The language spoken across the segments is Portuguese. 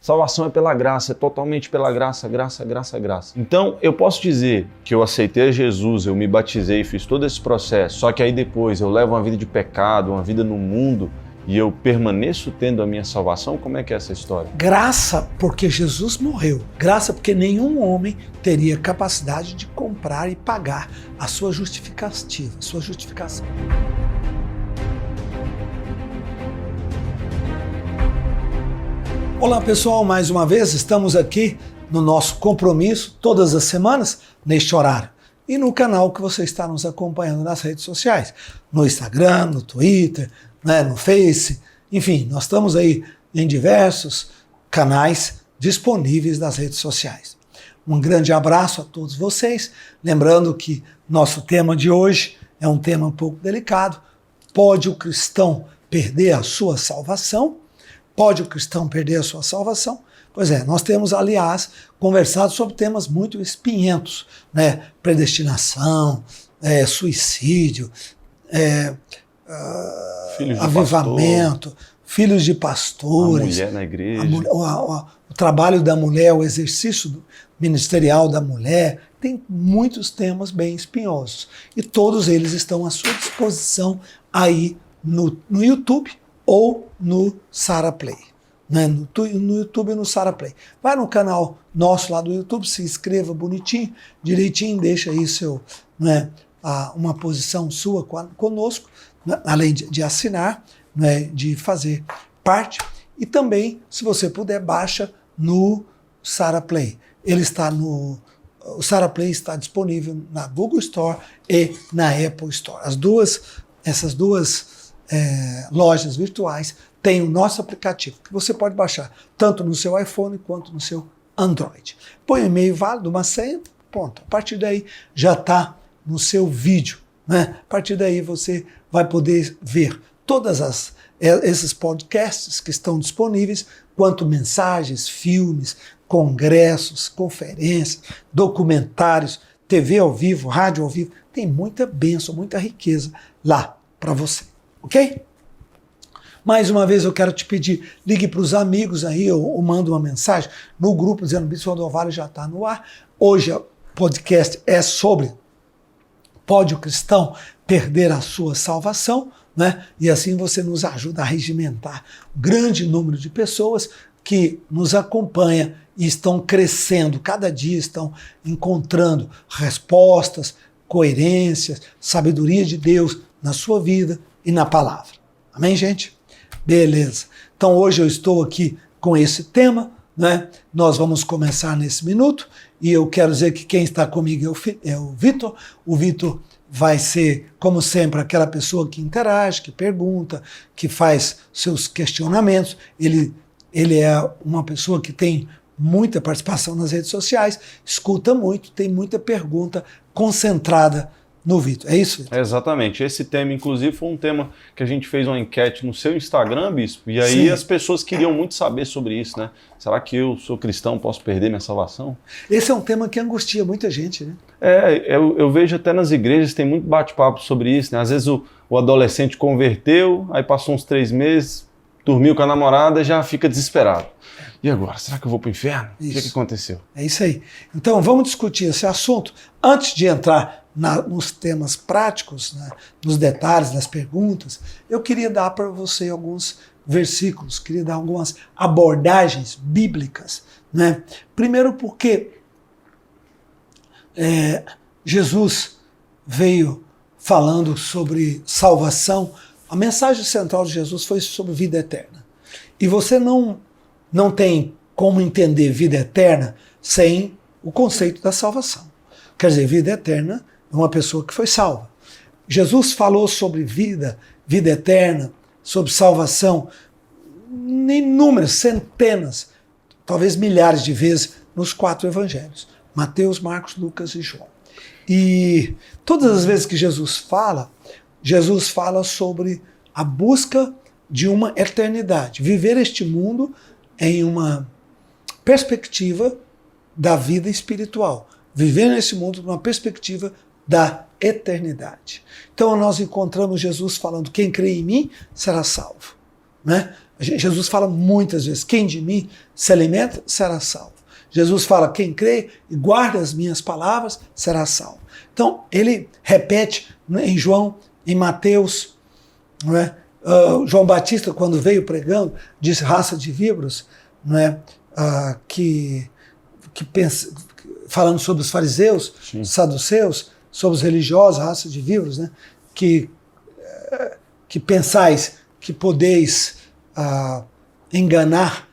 Salvação é pela graça, é totalmente pela graça, graça, graça, graça. Então, eu posso dizer que eu aceitei a Jesus, eu me batizei, fiz todo esse processo, só que aí depois eu levo uma vida de pecado, uma vida no mundo, e eu permaneço tendo a minha salvação? Como é que é essa história? Graça porque Jesus morreu. Graça porque nenhum homem teria capacidade de comprar e pagar a sua justificativa, a sua justificação. Olá pessoal, mais uma vez estamos aqui no nosso compromisso todas as semanas neste horário e no canal que você está nos acompanhando nas redes sociais, no Instagram, no Twitter, no Face, enfim, nós estamos aí em diversos canais disponíveis nas redes sociais. Um grande abraço a todos vocês, lembrando que nosso tema de hoje é um tema um pouco delicado. Pode o cristão perder a sua salvação? Pode o cristão perder a sua salvação? Pois é, nós temos, aliás, conversado sobre temas muito espinhentos, predestinação, suicídio, avivamento, filhos de pastores, a mulher na igreja, o trabalho da mulher, o exercício ministerial da mulher. Tem muitos temas bem espinhosos e todos eles estão à sua disposição aí no YouTube ou no Sara Play, no YouTube e no Sara Play. Vai no canal nosso lá do YouTube, se inscreva bonitinho, direitinho, deixa aí uma posição sua conosco, além de assinar, de fazer parte. E também, se você puder, baixa no Sara Play. O Sara Play está disponível na Google Store e na Apple Store. Essas duas lojas virtuais têm o nosso aplicativo, que você pode baixar tanto no seu iPhone quanto no seu Android. Põe um e-mail válido, uma senha, ponto. A partir daí já está no seu vídeo. A partir daí você vai poder ver todas esses podcasts que estão disponíveis, quanto mensagens, filmes, congressos, conferências, documentários, TV ao vivo, rádio ao vivo. Tem muita bênção, muita riqueza lá para você. Ok? Mais uma vez eu quero te pedir, ligue para os amigos aí ou manda uma mensagem no grupo dizendo Bispo Rodovalho já está no ar. Hoje o podcast é sobre pode o cristão perder a sua salvação, E assim você nos ajuda a regimentar um grande número de pessoas que nos acompanha e estão crescendo, cada dia estão encontrando respostas, coerências, sabedoria de Deus na sua vida e na palavra. Amém, gente? Beleza. Então hoje eu estou aqui com esse tema, Nós vamos começar nesse minuto e eu quero dizer que quem está comigo é o Vitor. O Vitor vai ser, como sempre, aquela pessoa que interage, que pergunta, que faz seus questionamentos. Ele é uma pessoa que tem muita participação nas redes sociais, escuta muito, tem muita pergunta concentrada no Vitor. É isso, Vitor? Exatamente. Esse tema, inclusive, foi um tema que a gente fez uma enquete no seu Instagram, Bispo, e aí as pessoas queriam muito saber sobre isso, Será que eu sou cristão, posso perder minha salvação? Esse é um tema que angustia muita gente, Eu vejo até nas igrejas, tem muito bate-papo sobre isso, Às vezes o adolescente converteu, aí passou uns 3 meses, dormiu com a namorada e já fica desesperado. E agora, será que eu vou para o inferno? O que aconteceu? É isso aí. Então, vamos discutir esse assunto. Antes de entrar nos temas práticos, nos detalhes, nas perguntas, eu queria dar para você alguns versículos, queria dar algumas abordagens bíblicas. Primeiro porque Jesus veio falando sobre salvação. A mensagem central de Jesus foi sobre vida eterna. E você não tem como entender vida eterna sem o conceito da salvação. Quer dizer, vida eterna é uma pessoa que foi salva. Jesus falou sobre vida eterna, sobre salvação, inúmeras, centenas, talvez milhares de vezes nos 4 evangelhos. Mateus, Marcos, Lucas e João. E todas as vezes que Jesus fala sobre a busca de uma eternidade. Viver este mundo em uma perspectiva da vida espiritual. Viver nesse mundo numa perspectiva da eternidade. Então nós encontramos Jesus falando, quem crê em mim será salvo. Jesus fala muitas vezes, quem de mim se alimenta será salvo. Jesus fala, quem crê e guarda as minhas palavras será salvo. Então, ele repete em João, em Mateus, não é? João Batista, quando veio pregando, disse raça de víboras, não é? Falando sobre os fariseus, os saduceus, sobre os religiosos, raça de víboras, né? Que pensais que podeis enganar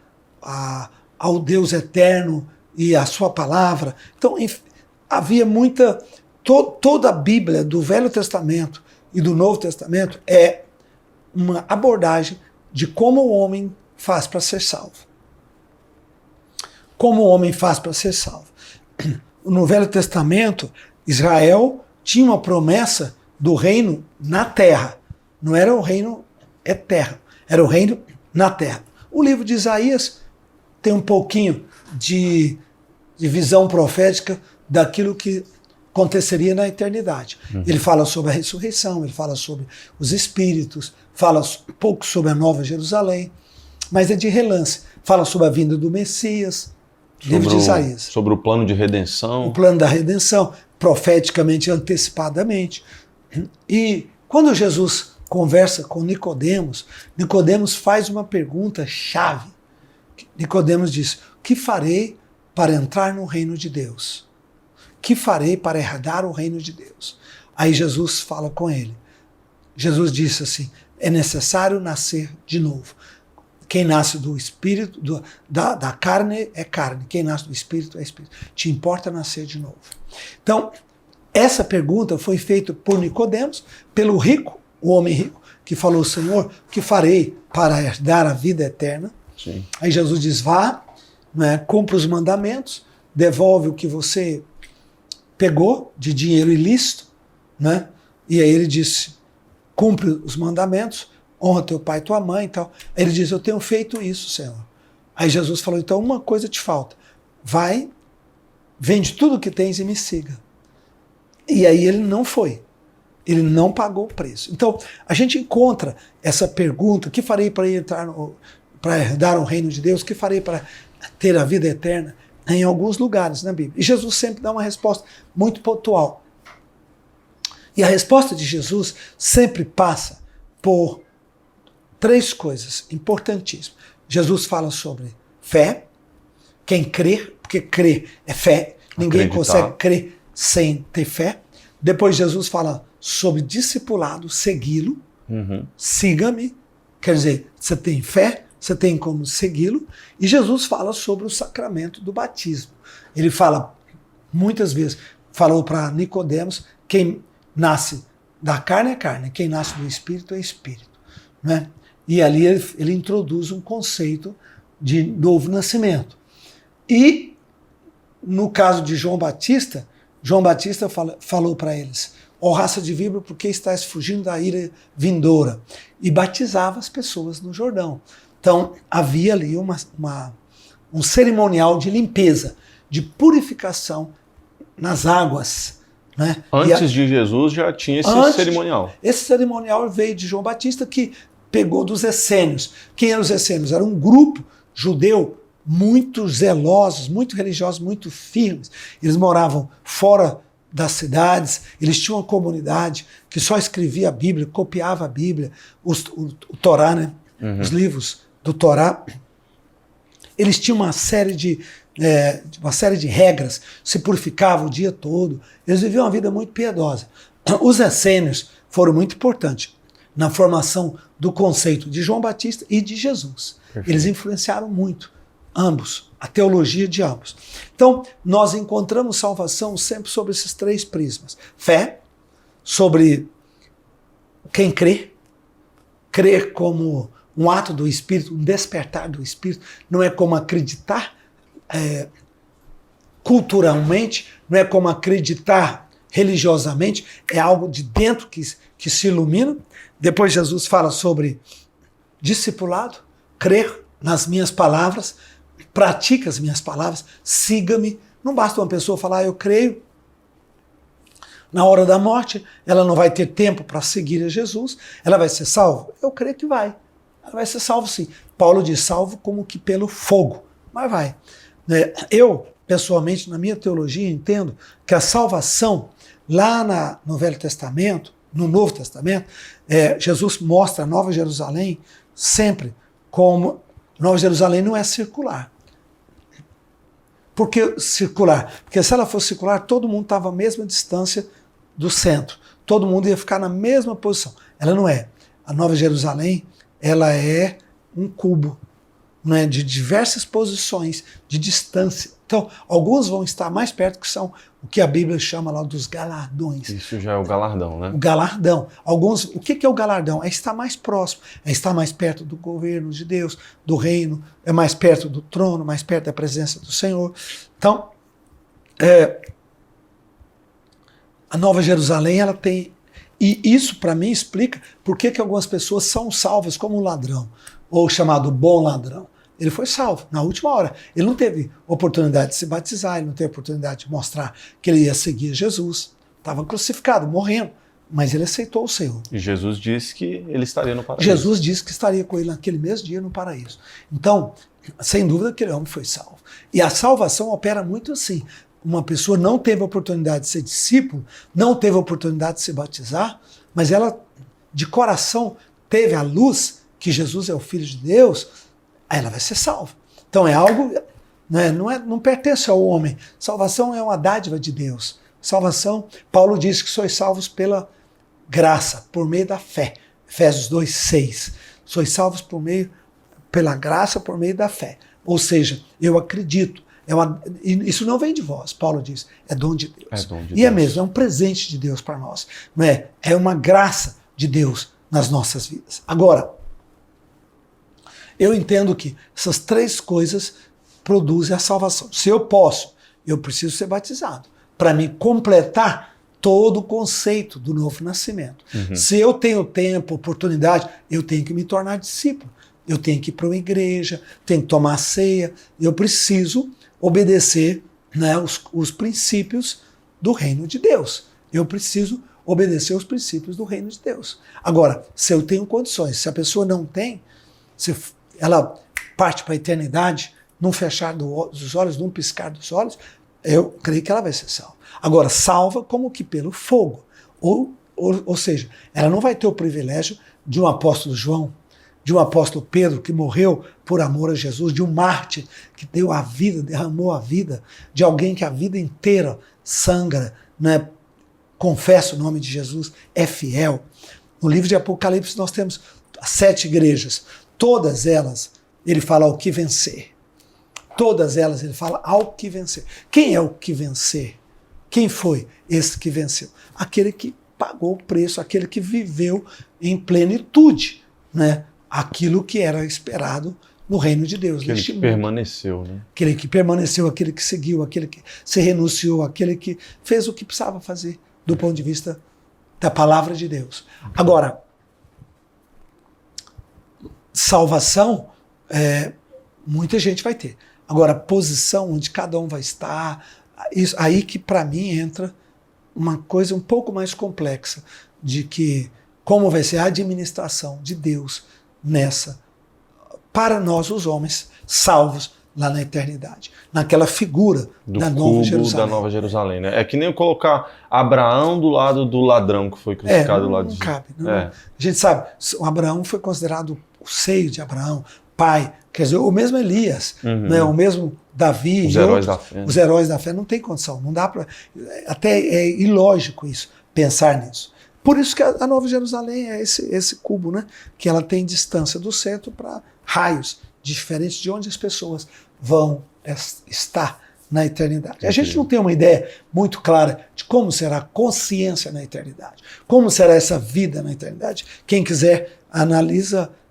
ao Deus eterno e a sua palavra. Então, havia muita... Toda a Bíblia do Velho Testamento e do Novo Testamento é uma abordagem de como o homem faz para ser salvo. Como o homem faz para ser salvo. No Velho Testamento, Israel tinha uma promessa do reino na terra. Não era o reino eterno, era o reino na terra. O livro de Isaías tem um pouquinho de visão profética daquilo que aconteceria na eternidade. Ele fala sobre a ressurreição, ele fala sobre os espíritos, fala um pouco sobre a Nova Jerusalém, mas é de relance. Fala sobre a vinda do Messias, livro de Isaías. Sobre o plano de redenção. O plano da redenção, profeticamente, antecipadamente. E quando Jesus conversa com Nicodemos, Nicodemos faz uma pergunta chave. Nicodemos diz, o que farei para entrar no reino de Deus? Que farei para herdar o reino de Deus? Aí Jesus fala com ele. Jesus disse assim, é necessário nascer de novo. Quem nasce do espírito, da carne é carne. Quem nasce do espírito é espírito. Te importa nascer de novo? Então, essa pergunta foi feita por Nicodemos, pelo rico, o homem rico, que falou, Senhor, o que farei para herdar a vida eterna? Sim. Aí Jesus diz, vá, né, cumpra os mandamentos, devolve o que você pegou de dinheiro ilícito, né? E aí ele disse, cumpre os mandamentos, honra teu pai e tua mãe e tal. Aí ele diz, eu tenho feito isso, Senhor. Aí Jesus falou, então uma coisa te falta. Vai, vende tudo o que tens e me siga. E aí ele não foi. Ele não pagou o preço. Então, a gente encontra essa pergunta, o que farei para para herdar o reino de Deus? O que farei para ter a vida eterna? Em alguns lugares na Bíblia. E Jesus sempre dá uma resposta muito pontual. E a resposta de Jesus sempre passa por 3 coisas importantíssimas. Jesus fala sobre fé, quem crer, porque crer é fé, ninguém consegue crer sem ter fé. Depois Jesus fala sobre discipulado, segui-lo, siga-me, quer dizer, você tem fé, você tem como segui-lo, e Jesus fala sobre o sacramento do batismo. Ele fala, muitas vezes, falou para Nicodemos, quem nasce da carne é carne, quem nasce do espírito é espírito. Né? E ali ele introduz um conceito de novo nascimento. E, no caso de João Batista falou para eles, ó raça de víbora, por que estás fugindo da ira vindoura? E batizava as pessoas no Jordão. Então, havia ali um cerimonial de limpeza, de purificação nas águas. Né? Antes de Jesus já tinha esse cerimonial. Esse cerimonial veio de João Batista, que pegou dos essênios. Quem eram os essênios? Era um grupo judeu muito zelosos, muito religiosos, muito firmes. Eles moravam fora das cidades, eles tinham uma comunidade que só escrevia a Bíblia, copiava a Bíblia, o Torá, né? Os livros do Torá. Eles tinham uma série de regras, se purificavam o dia todo. Eles viviam uma vida muito piedosa. Os essênios foram muito importantes na formação do conceito de João Batista e de Jesus. Perfeito. Eles influenciaram muito ambos, a teologia de ambos. Então, nós encontramos salvação sempre sobre esses 3 prismas. Fé, sobre quem crê, crer como um ato do Espírito, um despertar do Espírito, não é como acreditar culturalmente, não é como acreditar religiosamente, é algo de dentro que se ilumina. Depois Jesus fala sobre discipulado, crer nas minhas palavras, pratica as minhas palavras, siga-me. Não basta uma pessoa falar, eu creio. Na hora da morte, ela não vai ter tempo para seguir a Jesus, ela vai ser salva? Eu creio que vai. ela vai ser salva sim. Paulo diz salvo como que pelo fogo, mas vai. Eu, pessoalmente, na minha teologia, entendo que a salvação lá no Velho Testamento, no Novo Testamento, Jesus mostra a Nova Jerusalém sempre como Nova Jerusalém não é circular. Por que circular? Porque se ela fosse circular, todo mundo estava à mesma distância do centro. Todo mundo ia ficar na mesma posição. Ela não é. A Nova Jerusalém, ela é um cubo, né, de diversas posições de distância. Então, alguns vão estar mais perto, que são o que a Bíblia chama lá dos galardões. Isso já é o galardão, né? O galardão. Alguns, o que é o galardão? É estar mais próximo, é estar mais perto do governo de Deus, do reino, é mais perto do trono, mais perto da presença do Senhor. Então, a Nova Jerusalém, ela tem... E isso, para mim, explica por que algumas pessoas são salvas como um ladrão, ou chamado bom ladrão. Ele foi salvo na última hora. Ele não teve oportunidade de se batizar, ele não teve oportunidade de mostrar que ele ia seguir Jesus. Estava crucificado, morrendo, mas ele aceitou o Senhor. E Jesus disse que ele estaria no paraíso. Jesus disse que estaria com ele naquele mesmo dia no paraíso. Então, sem dúvida, aquele homem foi salvo. E a salvação opera muito assim. Uma pessoa não teve a oportunidade de ser discípulo, não teve a oportunidade de se batizar, mas ela, de coração, teve a luz que Jesus é o Filho de Deus, aí ela vai ser salva. Então é algo, né, não pertence ao homem. Salvação é uma dádiva de Deus. Salvação, Paulo diz que sois salvos pela graça, por meio da fé. Efésios 2:6. Sois salvos pela graça, por meio da fé. Ou seja, eu acredito. Isso não vem de vós, Paulo diz, é dom de Deus. É mesmo, é um presente de Deus para nós. Não é? É uma graça de Deus nas nossas vidas. Agora, eu entendo que essas três coisas produzem a salvação. Se eu preciso ser batizado para me completar todo o conceito do novo nascimento. Uhum. Se eu tenho tempo, oportunidade, eu tenho que me tornar discípulo. Eu tenho que ir para uma igreja, tenho que tomar a ceia. Eu preciso obedecer, né, os princípios do reino de Deus. Eu preciso obedecer os princípios do reino de Deus. Agora, se eu tenho condições, se a pessoa não tem, se ela parte para a eternidade, num fechar dos olhos, num piscar dos olhos, eu creio que ela vai ser salva. Agora, salva como que pelo fogo. Ou seja, ela não vai ter o privilégio de um apóstolo João, de um apóstolo Pedro que morreu por amor a Jesus, de um mártir que deu a vida, derramou a vida, de alguém que a vida inteira sangra, né? Confessa o nome de Jesus, é fiel. No livro de Apocalipse nós temos as 7 igrejas. Todas elas, ele fala ao que vencer. Todas elas, ele fala ao que vencer. Quem é o que vencer? Quem foi esse que venceu? Aquele que pagou o preço, aquele que viveu em plenitude, né? Aquilo que era esperado no reino de Deus. Aquele que permaneceu, né? Aquele que permaneceu, aquele que seguiu, aquele que se renunciou, aquele que fez o que precisava fazer do ponto de vista da palavra de Deus. Agora, salvação, muita gente vai ter. Agora, posição onde cada um vai estar, isso, aí que para mim entra uma coisa um pouco mais complexa, de que como vai ser a administração de Deus para nós os homens salvos lá na eternidade, naquela figura da Nova Jerusalém. Da Nova Jerusalém, né? É que nem eu colocar Abraão do lado do ladrão que foi crucificado do lado de Jesus. Cabe, não. A gente sabe, o Abraão foi considerado o seio de Abraão, pai, quer dizer, o mesmo Elias, né? O mesmo Davi, os heróis da fé. Os heróis da fé, não tem condição, não dá para, até é ilógico isso, pensar nisso. Por isso que a Nova Jerusalém é esse cubo, né? Que ela tem distância do centro para raios diferentes de onde as pessoas vão estar na eternidade. A gente não tem uma ideia muito clara de como será a consciência na eternidade, como será essa vida na eternidade. Quem quiser,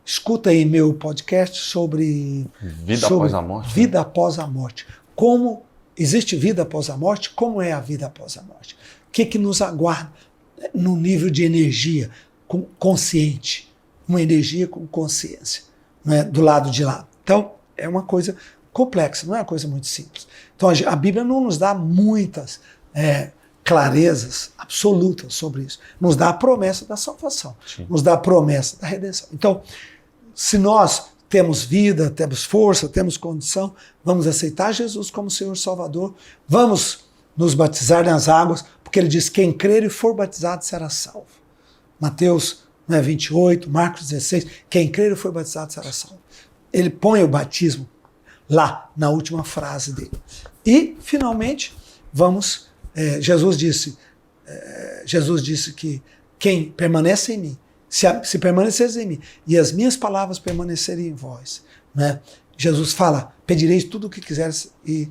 escuta aí meu podcast sobre após a morte. Vida após a morte. Como existe vida após a morte? Como é a vida após a morte? O que nos aguarda no nível de energia consciente? Uma energia com consciência, né, do lado de lá. Então, é uma coisa complexa, não é uma coisa muito simples. Então, a Bíblia não nos dá muitas clarezas absolutas sobre isso. Nos dá a promessa da salvação, nos dá a promessa da redenção. Então, se nós temos vida, temos força, temos condição, vamos aceitar Jesus como Senhor e Salvador, vamos nos batizar nas águas, porque ele diz, quem crer e for batizado será salvo. Mateus 28, Marcos 16, quem crer e for batizado será salvo. Ele põe o batismo lá, na última frase dele. E, finalmente, Jesus disse que quem permanece em mim, se permaneceres em mim e as minhas palavras permanecerem em vós, né? Jesus fala, pedireis tudo o que quiseres e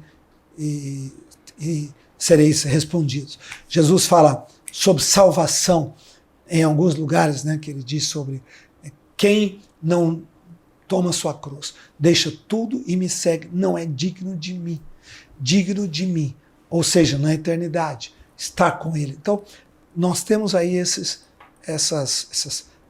sereis respondidos. Jesus fala sobre salvação em alguns lugares, né, que ele diz sobre quem não toma sua cruz, deixa tudo e me segue, não é digno de mim. Digno de mim, ou seja, na eternidade, estar com ele. Então, nós temos aí essas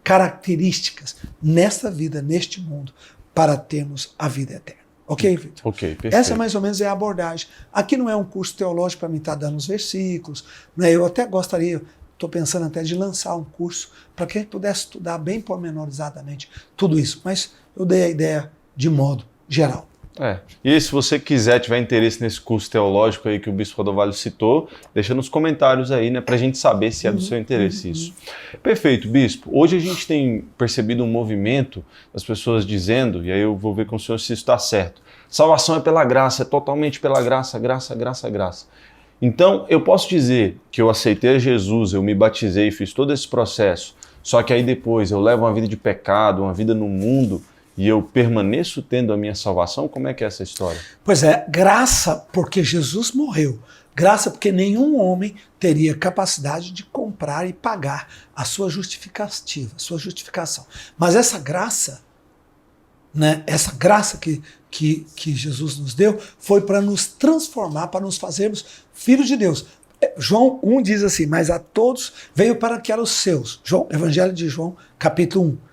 características nesta vida, neste mundo, para termos a vida eterna. Ok, Vitor? Ok, perfeito. Essa mais ou menos é a abordagem. Aqui não é um curso teológico para mim estar dando os versículos, né? Eu até gostaria, estou pensando até de lançar um curso para que a gente pudesse estudar bem pormenorizadamente tudo isso, mas eu dei a ideia de modo geral. E se você tiver interesse nesse curso teológico aí que o Bispo Rodovalho citou, deixa nos comentários aí, né, pra gente saber se é do seu interesse isso. Perfeito, Bispo. Hoje a gente tem percebido um movimento das pessoas dizendo, e aí eu vou ver com o senhor se isso está certo, salvação é pela graça, é totalmente pela graça, graça, graça, graça. Então, eu posso dizer que eu aceitei Jesus, eu me batizei, fiz todo esse processo, só que aí depois eu levo uma vida de pecado, uma vida no mundo, e eu permaneço tendo a minha salvação? Como é que é essa história? Pois é, graça porque Jesus morreu. Graça porque nenhum homem teria capacidade de comprar e pagar a sua justificativa, a sua justificação. Mas essa graça, né, essa graça que Jesus nos deu, foi para nos transformar, para nos fazermos filhos de Deus. João 1 diz assim, mas a todos veio para que eram os seus. Evangelho de João, capítulo 1.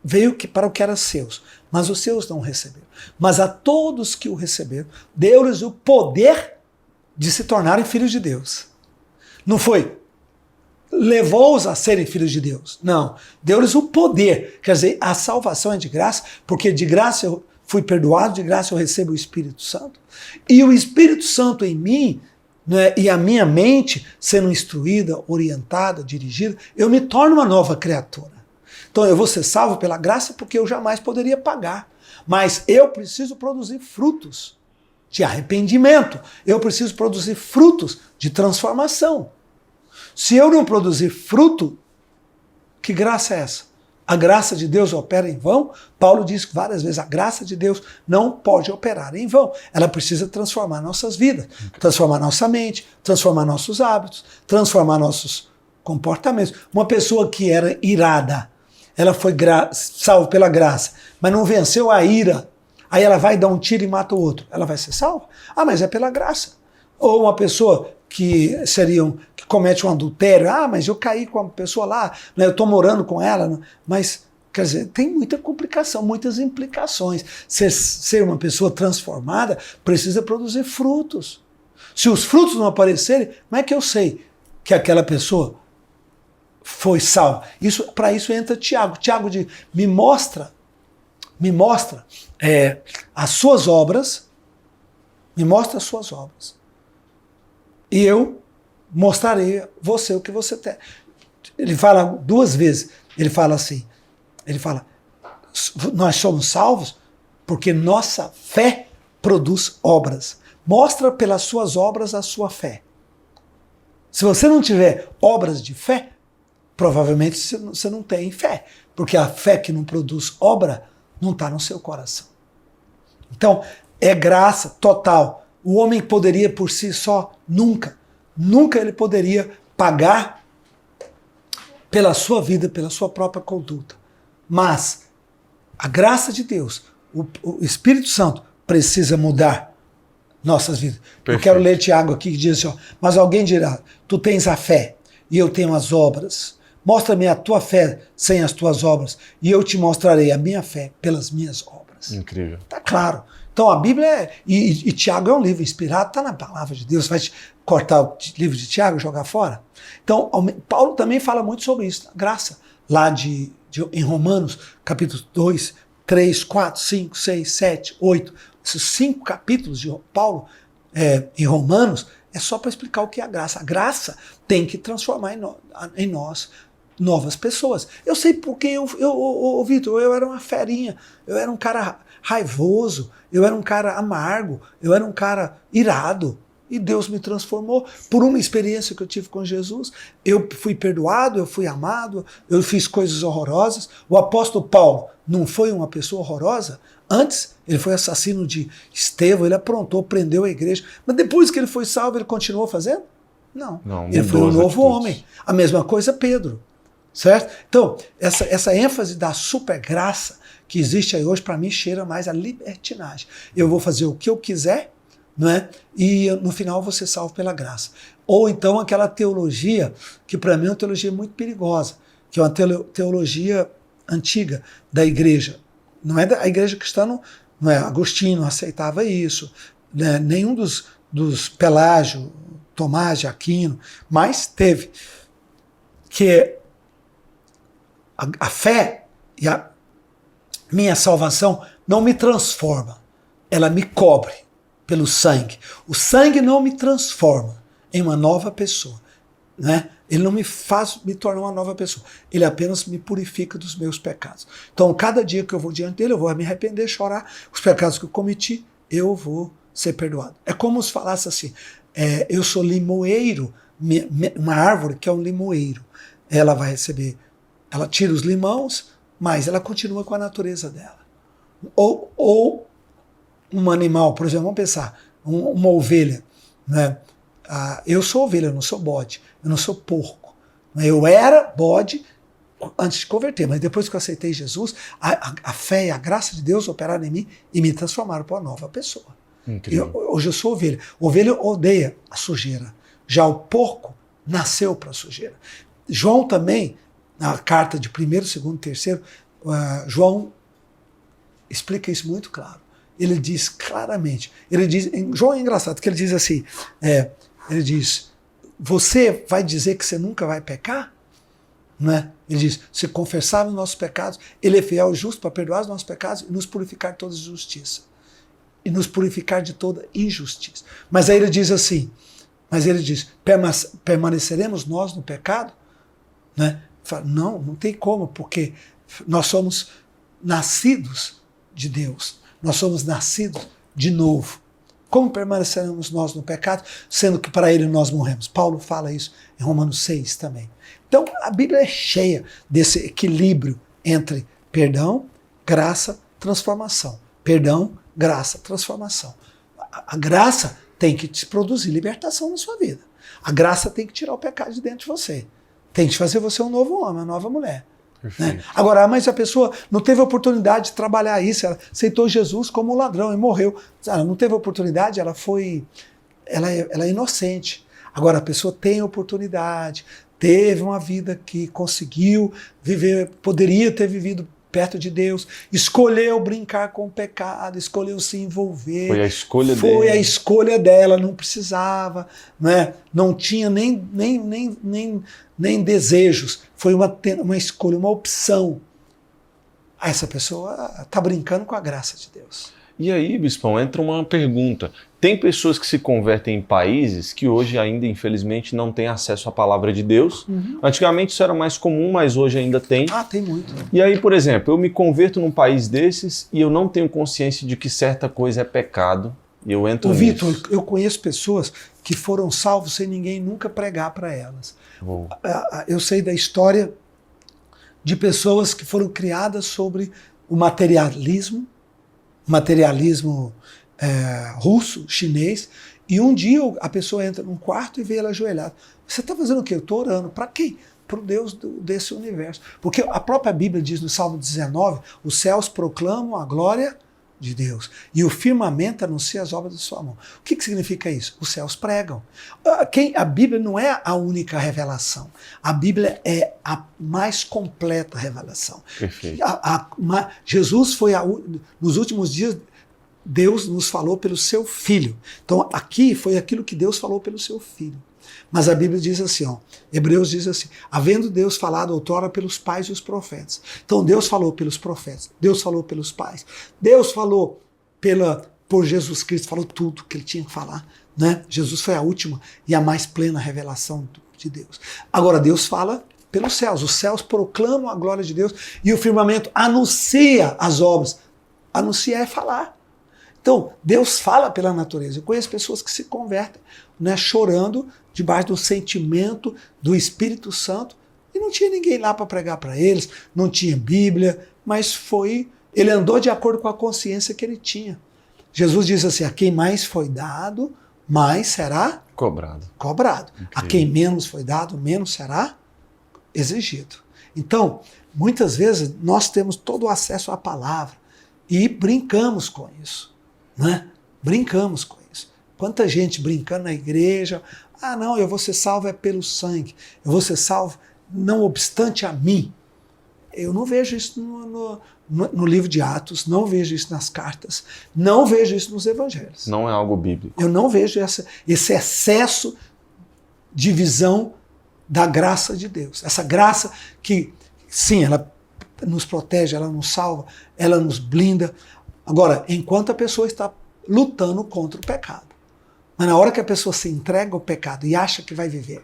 Veio para o que era seus, mas os seus não o receberam. Mas a todos que o receberam, deu-lhes o poder de se tornarem filhos de Deus. Não foi levou-os a serem filhos de Deus. Não, deu-lhes o poder. Quer dizer, a salvação é de graça, porque de graça eu fui perdoado, de graça eu recebo o Espírito Santo. E o Espírito Santo em mim, né, e a minha mente sendo instruída, orientada, dirigida, eu me torno uma nova criatura. Então eu vou ser salvo pela graça porque eu jamais poderia pagar. Mas eu preciso produzir frutos de arrependimento. Eu preciso produzir frutos de transformação. Se eu não produzir fruto, que graça é essa? A graça de Deus opera em vão? Paulo diz várias vezes, a graça de Deus não pode operar em vão. Ela precisa transformar nossas vidas, transformar nossa mente, transformar nossos hábitos, transformar nossos comportamentos. Uma pessoa que era irada, ela foi salva pela graça, mas não venceu a ira. Aí ela vai dar um tiro e mata o outro. Ela vai ser salva? Ah, mas é pela graça. Ou uma pessoa que comete um adultério. Ah, mas eu caí com a pessoa lá, né, eu estou morando com ela. Mas, quer dizer, tem muita complicação, muitas implicações. Ser uma pessoa transformada precisa produzir frutos. Se os frutos não aparecerem, como é que eu sei que aquela pessoa foi salva? Para isso entra Tiago. Tiago diz, me mostra as suas obras, me mostra as suas obras. E eu mostrarei a você o que você tem. Ele fala duas vezes, ele fala, nós somos salvos porque nossa fé produz obras. Mostra pelas suas obras a sua fé. Se você não tiver obras de fé, provavelmente você não tem fé, porque a fé que não produz obra não está no seu coração. Então, é graça total. O homem poderia por si só, nunca ele poderia pagar pela sua vida, pela sua própria conduta. Mas a graça de Deus, o Espírito Santo precisa mudar nossas vidas. Perfeito. Eu quero ler Tiago aqui que diz assim, mas alguém dirá, tu tens a fé e eu tenho as obras. Mostra-me a tua fé sem as tuas obras e eu te mostrarei a minha fé pelas minhas obras. Incrível. Está claro. Então a Bíblia e Tiago é um livro inspirado, está na palavra de Deus. Vai cortar o livro de Tiago e jogar fora? Então Paulo também fala muito sobre isso. Graça. lá em Romanos, capítulo 2, 3, 4, 5, 6, 7, 8, esses 5 capítulos de Paulo em Romanos, é só para explicar o que é a graça. A graça tem que transformar em nós novas pessoas. Eu sei porque Vitor, eu era uma ferinha, eu era um cara raivoso, eu era um cara amargo, eu era um cara irado. E Deus me transformou por uma experiência que eu tive com Jesus. Eu fui perdoado, eu fui amado, eu fiz coisas horrorosas. O apóstolo Paulo não foi uma pessoa horrorosa? Antes, ele foi assassino de Estevão, ele aprontou, prendeu a igreja. Mas depois que ele foi salvo, ele continuou fazendo? Não. Ele foi um novo homem. A mesma coisa Pedro. Certo? Então, essa ênfase da super graça que existe aí hoje, para mim, cheira mais a libertinagem. Eu vou fazer o que eu quiser, não é? E no final eu vou ser salvo pela graça. Ou então aquela teologia, que para mim é uma teologia muito perigosa, que é uma teologia antiga da igreja. Não é a igreja cristã, não é? Agostinho não aceitava isso, né? Nenhum dos Pelágio, Tomás de Aquino, mas teve. Que a fé e a minha salvação não me transforma, ela me cobre pelo sangue. O sangue não me transforma em uma nova pessoa, né? Ele não me faz me tornar uma nova pessoa, ele apenas me purifica dos meus pecados. Então, cada dia que eu vou diante dele, eu vou me arrepender, chorar, os pecados que eu cometi, eu vou ser perdoado. É como se falasse assim, eu sou limoeiro, uma árvore que é um limoeiro, ela vai receber, ela tira os limões, mas ela continua com a natureza dela. Ou um animal, por exemplo, vamos pensar, uma ovelha, né? Eu sou ovelha, eu não sou bode, eu não sou porco. Eu era bode antes de converter, mas depois que eu aceitei Jesus, a fé e a graça de Deus operaram em mim e me transformaram para uma nova pessoa. Hoje eu sou ovelha. Ovelha odeia a sujeira. Já o porco nasceu para a sujeira. João também, na carta de 1º, 2º, 3º, João explica isso muito claro. Ele diz claramente, João é engraçado, que ele diz assim, ele diz, você vai dizer que você nunca vai pecar? Né? Ele diz, se confessar os nossos pecados, ele é fiel e justo para perdoar os nossos pecados e nos purificar de toda justiça. E nos purificar de toda injustiça. Mas aí ele diz assim, permaneceremos nós no pecado? Né? Fala, não tem como, porque nós somos nascidos de Deus, nós somos nascidos de novo. Como permaneceremos nós no pecado, sendo que para ele nós morremos? Paulo fala isso em Romanos 6 também. Então a Bíblia é cheia desse equilíbrio entre perdão, graça, transformação. Perdão, graça, transformação. A graça tem que te produzir libertação na sua vida. A graça tem que tirar o pecado de dentro de você. Tem que fazer você um novo homem, uma nova mulher. Né? Agora, mas a pessoa não teve oportunidade de trabalhar isso, ela aceitou Jesus como um ladrão e morreu. Ela não teve oportunidade, ela é inocente. Agora, a pessoa tem oportunidade, teve uma vida que conseguiu viver, poderia ter vivido perto de Deus, escolheu brincar com o pecado, escolheu se envolver. Foi a escolha dele. Foi a escolha dela, não precisava, né? Não tinha nem desejos. Foi uma escolha, uma opção. Essa pessoa está brincando com a graça de Deus. E aí, Bispão, entra uma pergunta. Tem pessoas que se convertem em países que hoje ainda, infelizmente, não têm acesso à palavra de Deus. Antigamente isso era mais comum, mas hoje ainda tem. Tem muito. E aí, por exemplo, eu me converto num país desses e eu não tenho consciência de que certa coisa é pecado. E eu entro nisso. Vitor, eu conheço pessoas que foram salvos sem ninguém nunca pregar para elas. Eu sei da história de pessoas que foram criadas sobre o materialismo russo, chinês, e um dia a pessoa entra num quarto e vê ela ajoelhada. Você está fazendo o quê? Eu estou orando. Para quem? Para o Deus desse universo. Porque a própria Bíblia diz no Salmo 19, os céus proclamam a glória de Deus, e o firmamento anuncia as obras de sua mão. O que significa isso? Os céus pregam. A Bíblia não é a única revelação. A Bíblia é a mais completa revelação. Perfeito. Jesus foi, nos últimos dias, Deus nos falou pelo seu Filho. Então aqui foi aquilo que Deus falou pelo seu Filho. Mas a Bíblia diz assim, ó, Hebreus diz assim, havendo Deus falado outrora pelos pais e os profetas. Então Deus falou pelos profetas, Deus falou pelos pais, Deus falou por Jesus Cristo, falou tudo que ele tinha que falar. Né? Jesus foi a última e a mais plena revelação de Deus. Agora Deus fala pelos céus, os céus proclamam a glória de Deus e o firmamento anuncia as obras. Anunciar é falar. Então, Deus fala pela natureza. Eu conheço pessoas que se convertem, né, chorando debaixo do sentimento do Espírito Santo, e não tinha ninguém lá para pregar para eles, não tinha Bíblia, mas ele andou de acordo com a consciência que ele tinha. Jesus diz assim, a quem mais foi dado, mais será cobrado. A quem menos foi dado, menos será exigido. Então, muitas vezes nós temos todo o acesso à palavra e brincamos com isso, né? Brincamos com isso. Quanta gente brincando na igreja, não, eu vou ser salvo é pelo sangue, eu vou ser salvo não obstante a mim. Eu não vejo isso no livro de Atos, não vejo isso nas cartas, não vejo isso nos evangelhos. Não é algo bíblico. Eu não vejo esse excesso de visão da graça de Deus. Essa graça que, sim, ela nos protege, ela nos salva, ela nos blinda. Agora, enquanto a pessoa está lutando contra o pecado. Mas na hora que a pessoa se entrega ao pecado e acha que vai viver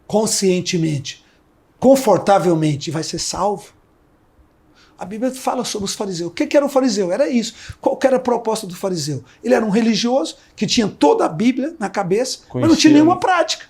conscientemente, confortavelmente e vai ser salvo, a Bíblia fala sobre os fariseus. O que era o fariseu? Era isso. Qual que era a proposta do fariseu? Ele era um religioso que tinha toda a Bíblia na cabeça, mas não tinha nenhuma prática.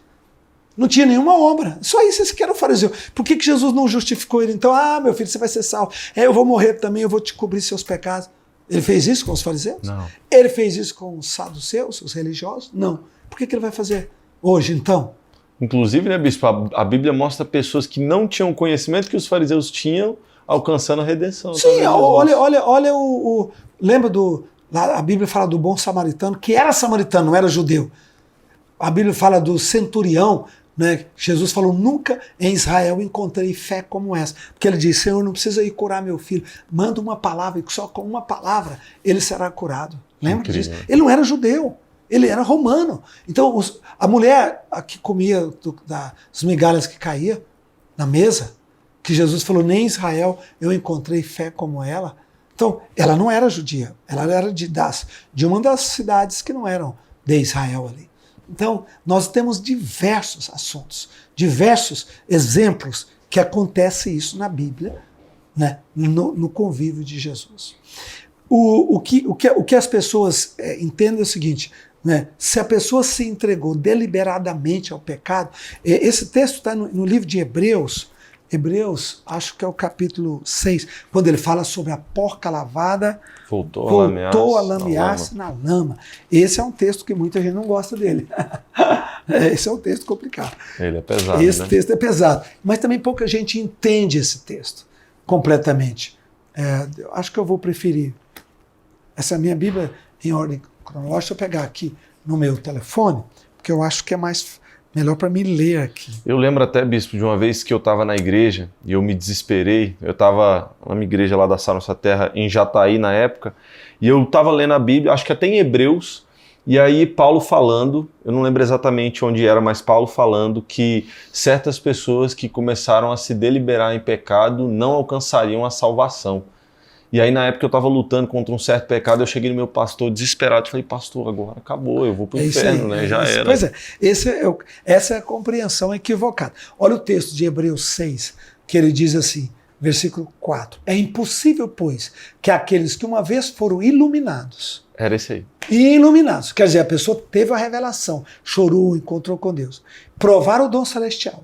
Não tinha nenhuma obra. Só isso, esse que era o fariseu. Por que Jesus não justificou ele? Então, meu filho, você vai ser salvo. Eu vou morrer também, eu vou te cobrir seus pecados. Ele fez isso com os fariseus? Não. Ele fez isso com os saduceus, os religiosos? Não. Por que ele vai fazer hoje, então? Inclusive, né, bispo, a Bíblia mostra pessoas que não tinham o conhecimento que os fariseus tinham, alcançando a redenção. Sim, olha lembra a Bíblia fala do bom samaritano, que era samaritano, não era judeu. A Bíblia fala do centurião, né? Jesus falou, nunca em Israel encontrei fé como essa. Porque ele disse, Senhor, não precisa ir curar meu filho, manda uma palavra, e só com uma palavra ele será curado. Lembra disso? Ele não era judeu, ele era romano. Então a mulher que comia das migalhas que caía na mesa, que Jesus falou, nem em Israel eu encontrei fé como ela. Então, ela não era judia, ela era de uma das cidades que não eram de Israel ali. Então, nós temos diversos assuntos, diversos exemplos que acontece isso na Bíblia, né, no convívio de Jesus. O que as pessoas entendem é o seguinte, né, se a pessoa se entregou deliberadamente ao pecado, esse texto está no livro de Hebreus, acho que é o capítulo 6, quando ele fala sobre a porca lavada, voltou a lamear-se na lama. Esse é um texto que muita gente não gosta dele. Esse é um texto complicado. Ele é pesado, Esse texto é pesado. Mas também pouca gente entende esse texto completamente. Eu acho que eu vou preferir essa minha Bíblia em ordem cronológica, eu pegar aqui no meu telefone, porque eu acho que é melhor para mim ler aqui. Eu lembro até, bispo, de uma vez que eu estava na igreja e eu me desesperei. Eu estava numa igreja lá da Sal Nossa Terra, em Jataí na época, e eu estava lendo a Bíblia, acho que até em Hebreus, e aí Paulo falando, eu não lembro exatamente onde era, mas Paulo falando que certas pessoas que começaram a se deliberar em pecado não alcançariam a salvação. E aí na época eu estava lutando contra um certo pecado, eu cheguei no meu pastor desesperado e falei, pastor, agora acabou, eu vou para o inferno, né? Já era. Pois é, essa é a compreensão equivocada. Olha o texto de Hebreus 6, que ele diz assim, versículo 4, é impossível, pois, que aqueles que uma vez foram iluminados, era esse aí. Iluminados, quer dizer, a pessoa teve a revelação, chorou, encontrou com Deus, provaram o dom celestial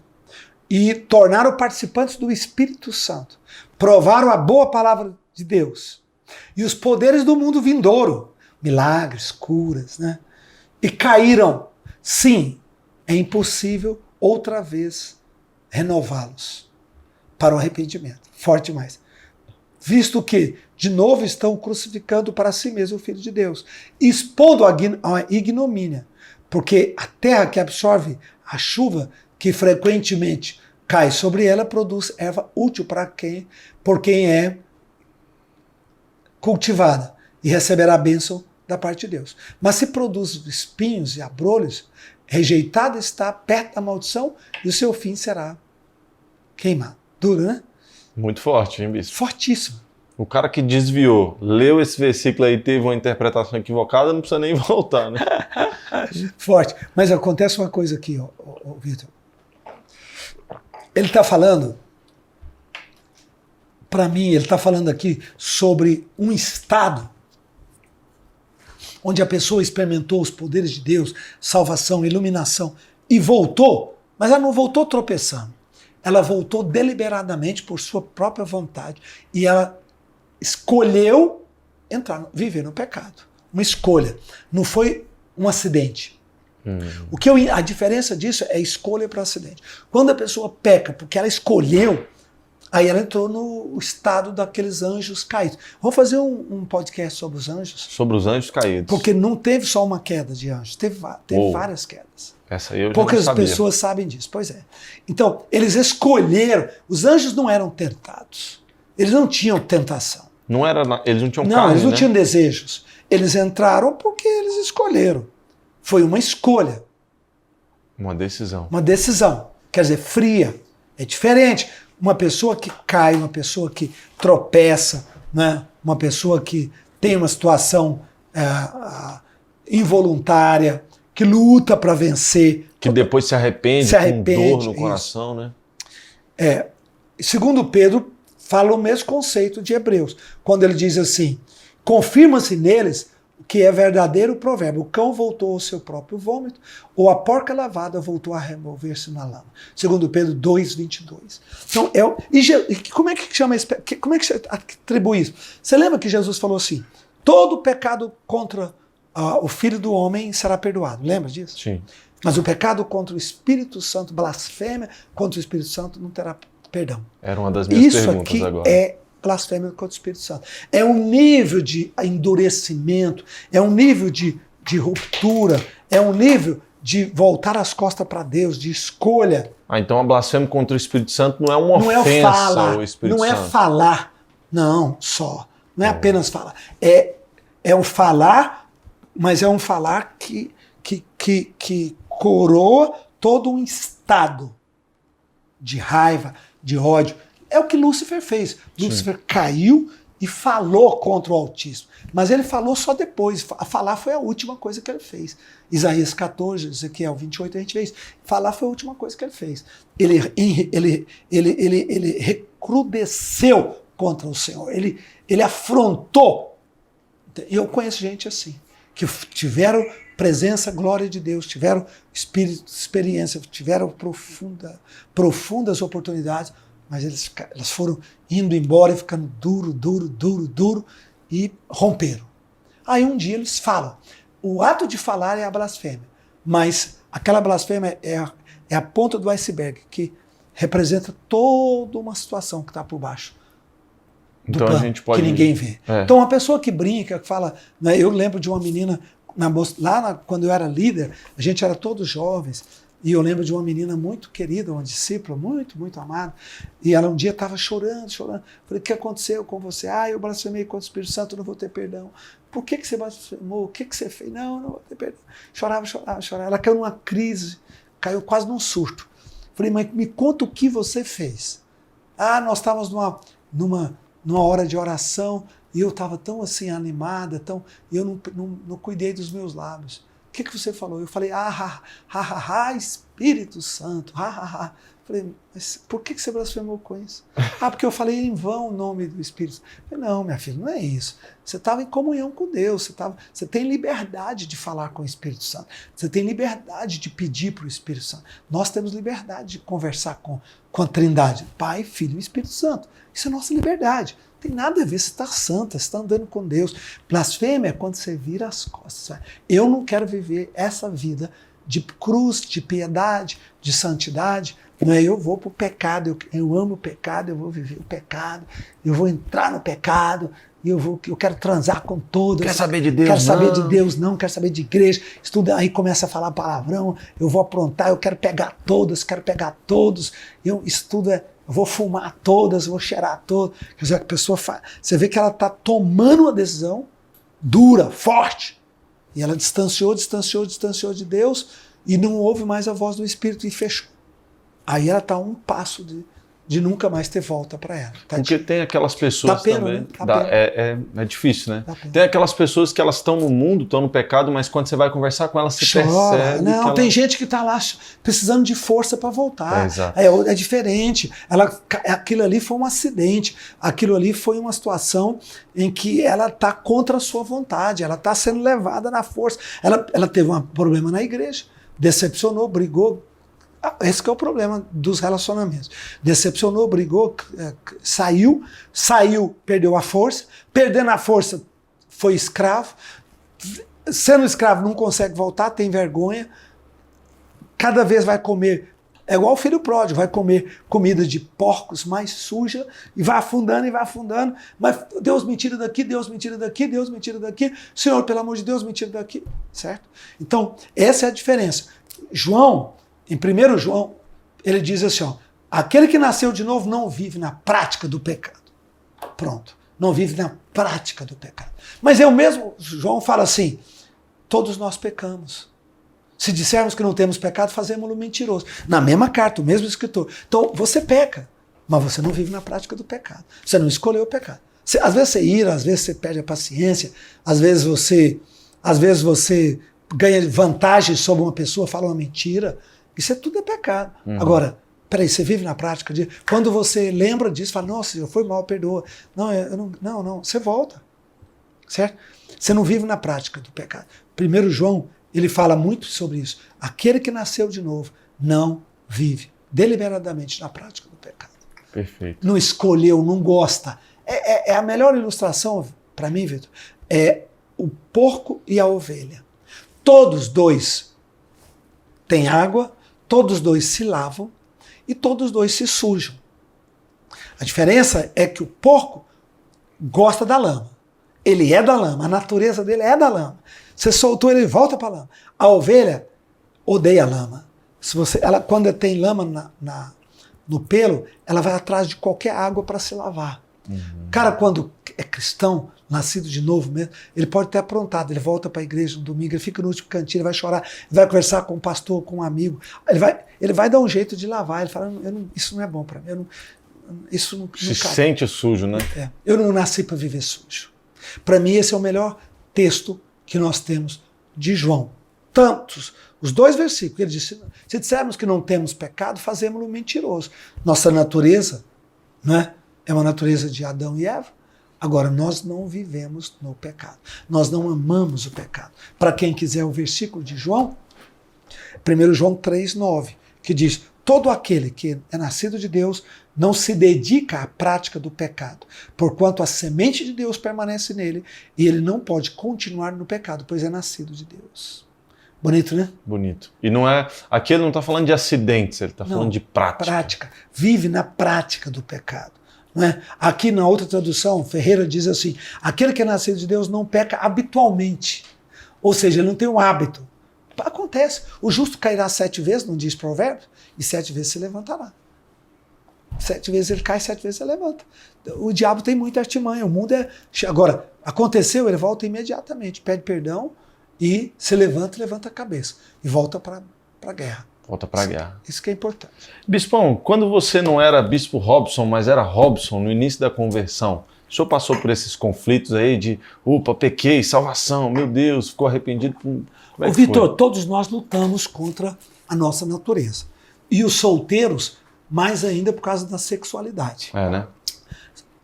e tornaram participantes do Espírito Santo, provaram a boa palavra de Deus e os poderes do mundo vindouro, milagres, curas, né? E caíram. Sim, é impossível outra vez renová-los para o arrependimento. Forte mais. Visto que, de novo, estão crucificando para si mesmo o Filho de Deus, expondo a ignomínia, porque a terra que absorve a chuva que frequentemente cai sobre ela produz erva útil por quem é cultivada e receberá a bênção da parte de Deus. Mas se produz espinhos e abrolhos, rejeitado está perto da maldição e o seu fim será queimado. Duro, né? Muito forte, hein, bispo? Fortíssimo. O cara que desviou, leu esse versículo aí e teve uma interpretação equivocada, não precisa nem voltar, né? Forte. Mas acontece uma coisa aqui, ó, Vitor. Ele está falando, para mim, ele está falando aqui sobre um estado onde a pessoa experimentou os poderes de Deus, salvação, iluminação, e voltou, mas ela não voltou tropeçando. Ela voltou deliberadamente por sua própria vontade. E ela escolheu viver no pecado. Uma escolha. Não foi um acidente. A diferença disso é escolha para acidente. Quando a pessoa peca porque ela escolheu, aí ela entrou no estado daqueles anjos caídos. Vou fazer um podcast sobre os anjos. Sobre os anjos caídos. Porque não teve só uma queda de anjos, teve várias quedas. Essa aí eu já Poucas não sabia. pessoas sabem disso. Pois é. Então, eles escolheram. Os anjos não eram tentados. Eles não tinham tentação. Eles não tinham carne, eles não né? tinham desejos. Eles entraram porque eles escolheram. Foi uma escolha. Uma decisão. Uma decisão. Quer dizer, fria. É diferente. Uma pessoa que cai, uma pessoa que tropeça, né? Uma pessoa que tem uma situação involuntária, que luta para vencer. Que depois se arrepende com dor no coração, né? Segundo Pedro, fala o mesmo conceito de Hebreus, quando ele diz assim, confirma-se neles que é verdadeiro o provérbio, o cão voltou ao seu próprio vômito, ou a porca lavada voltou a remover-se na lama. Segundo Pedro 2:22. Então, como é que chama isso? Como é que se atribui isso? Você lembra que Jesus falou assim, todo pecado contra o Filho do Homem será perdoado, lembra disso? Sim. Mas o pecado contra o Espírito Santo, blasfêmia contra o Espírito Santo não terá perdão. Era uma das minhas perguntas Isso aqui agora. é blasfêmia contra o Espírito Santo. É um nível de endurecimento, é um nível de ruptura, é um nível de voltar as costas para Deus, de escolha. Então a blasfêmia contra o Espírito Santo não é uma ofensa ao Espírito Santo. Não é falar, não, só. Não é apenas falar. É um falar, mas é um falar que coroa todo um estado de raiva, de ódio. É o que Lúcifer fez. Lúcifer caiu e falou contra o Altíssimo. Mas ele falou só depois. Falar foi a última coisa que ele fez. Isaías 14, Ezequiel 28, a gente vê isso. Falar foi a última coisa que ele fez. Ele recrudesceu contra o Senhor. Ele afrontou. Eu conheço gente assim, que tiveram presença, glória de Deus, tiveram espírito, experiência, tiveram profundas oportunidades, mas elas foram indo embora e ficando duro e romperam. Aí um dia eles falam. O ato de falar é a blasfêmia, mas aquela blasfêmia é a ponta do iceberg, que representa toda uma situação que está por baixo do então plano, a gente pode... que ninguém vê. Então uma pessoa que brinca, que fala... Né, eu lembro de uma menina, quando eu era líder, a gente era todos jovens, e eu lembro de uma menina muito querida, uma discípula muito amada, e ela um dia estava chorando. Falei, o que aconteceu com você? Eu blasfemei contra o Espírito Santo, não vou ter perdão. Por que você blasfemou? O que você fez? Não vou ter perdão. Chorava. Ela caiu numa crise, caiu quase num surto. Falei, mas me conta o que você fez. Nós estávamos numa hora de oração, e eu estava tão assim animada, e eu não cuidei dos meus lábios. O que você falou? Eu falei, Espírito Santo, Falei, mas por que você blasfemou com isso? Porque eu falei em vão o nome do Espírito. Eu falei, não, minha filha, não é isso. Você estava em comunhão com Deus, você tem liberdade de falar com o Espírito Santo, você tem liberdade de pedir para o Espírito Santo. Nós temos liberdade de conversar com a Trindade, Pai, Filho e Espírito Santo. Isso é nossa liberdade. Não tem nada a ver, você está santa, você está andando com Deus. Blasfêmia é quando você vira as costas. Eu não quero viver essa vida de cruz, de piedade, de santidade. Não é eu vou para o pecado, eu amo o pecado, eu vou viver o pecado, eu vou entrar no pecado, e eu quero transar com todas. Quer saber de Deus? Quero saber de Deus, não, quero saber de igreja. Estuda, aí começa a falar palavrão, eu vou aprontar, eu quero pegar todos. Eu estudo, eu vou fumar todas, eu vou cheirar todas. Quer dizer, a pessoa você vê que ela está tomando uma decisão dura, forte, E ela distanciou de Deus e não ouve mais a voz do Espírito e fechou. Aí ela está a um passo de nunca mais ter volta para ela. Porque tem aquelas pessoas também. É difícil, né? Tem aquelas pessoas que elas estão no mundo, estão no pecado, mas quando você vai conversar com elas, você percebe. Não, tem gente que está lá precisando de força para voltar. É diferente. Aquilo ali foi um acidente. Aquilo ali foi uma situação em que ela está contra a sua vontade. Ela está sendo levada na força. Ela teve um problema na igreja, decepcionou, brigou. Esse que é o problema dos relacionamentos. Decepcionou, brigou, saiu, perdeu a força, perdendo a força foi escravo, sendo escravo não consegue voltar, tem vergonha, cada vez vai comer, é igual o filho pródigo, vai comer comida de porcos mais suja e vai afundando, mas Deus me tira daqui, Deus me tira daqui, Deus me tira daqui, Senhor, pelo amor de Deus, me tira daqui, certo? Então, essa é a diferença. Em 1 João, ele diz assim, ó, aquele que nasceu de novo não vive na prática do pecado. Pronto, não vive na prática do pecado. Mas João fala assim, todos nós pecamos. Se dissermos que não temos pecado, fazemos-lo mentiroso. Na mesma carta, o mesmo escritor. Então, você peca, mas você não vive na prática do pecado. Você não escolheu o pecado. Às vezes você ira, às vezes você perde a paciência, às vezes você ganha vantagem sobre uma pessoa, fala uma mentira. Isso tudo é pecado. Agora, peraí, você vive na prática de... Quando você lembra disso, fala, nossa, eu fui mal, perdoa. Não, você volta. Certo? Você não vive na prática do pecado. 1 João, ele fala muito sobre isso. Aquele que nasceu de novo não vive deliberadamente na prática do pecado. Perfeito. Não escolheu, não gosta. É a melhor ilustração, para mim, Vitor, é o porco e a ovelha. Todos dois têm água, todos dois se lavam e todos dois se sujam. A diferença é que o porco gosta da lama. Ele é da lama, a natureza dele é da lama. Você soltou ele, volta para a lama. A ovelha odeia a lama. Quando tem lama no pelo, ela vai atrás de qualquer água para se lavar. Cara, quando é cristão, nascido de novo mesmo, ele pode ter aprontado, ele volta para a igreja no domingo, ele fica no último cantinho, ele vai chorar, ele vai conversar com o pastor, com um amigo, ele vai dar um jeito de lavar, ele fala, isso não é bom para mim, isso não se sente sujo, né? Eu não nasci para viver sujo. Para mim esse é o melhor texto que nós temos de João. Os dois versículos, ele disse, se dissermos que não temos pecado, fazemos-lo mentiroso. Nossa natureza, né, é uma natureza de Adão e Eva. Agora, nós não vivemos no pecado. Nós não amamos o pecado. Para quem quiser o versículo de João, 1 João 3,9, que diz, todo aquele que é nascido de Deus não se dedica à prática do pecado, porquanto a semente de Deus permanece nele e ele não pode continuar no pecado, pois é nascido de Deus. Bonito, né? Bonito. E não é... Aqui ele não está falando de acidentes, ele está falando de prática. Vive na prática do pecado. Não é? Aqui na outra tradução, Ferreira diz assim, aquele que é nascido de Deus não peca habitualmente. Ou seja, ele não tem um hábito. Acontece. O justo cairá 7 vezes, não diz provérbio, e 7 vezes se levantará. 7 vezes ele cai, 7 vezes ele levanta. O diabo tem muita artimanha, o mundo é... Agora, aconteceu, ele volta imediatamente, pede perdão e se levanta e levanta a cabeça. E volta para a guerra. Volta para a guerra. Isso que é importante. Bispão, quando você não era Bispo Robson, mas era Robson no início da conversão, o senhor passou por esses conflitos aí de, pequei, salvação, meu Deus, ficou arrependido? Ô Vitor, todos nós lutamos contra a nossa natureza. E os solteiros, mais ainda por causa da sexualidade. Né?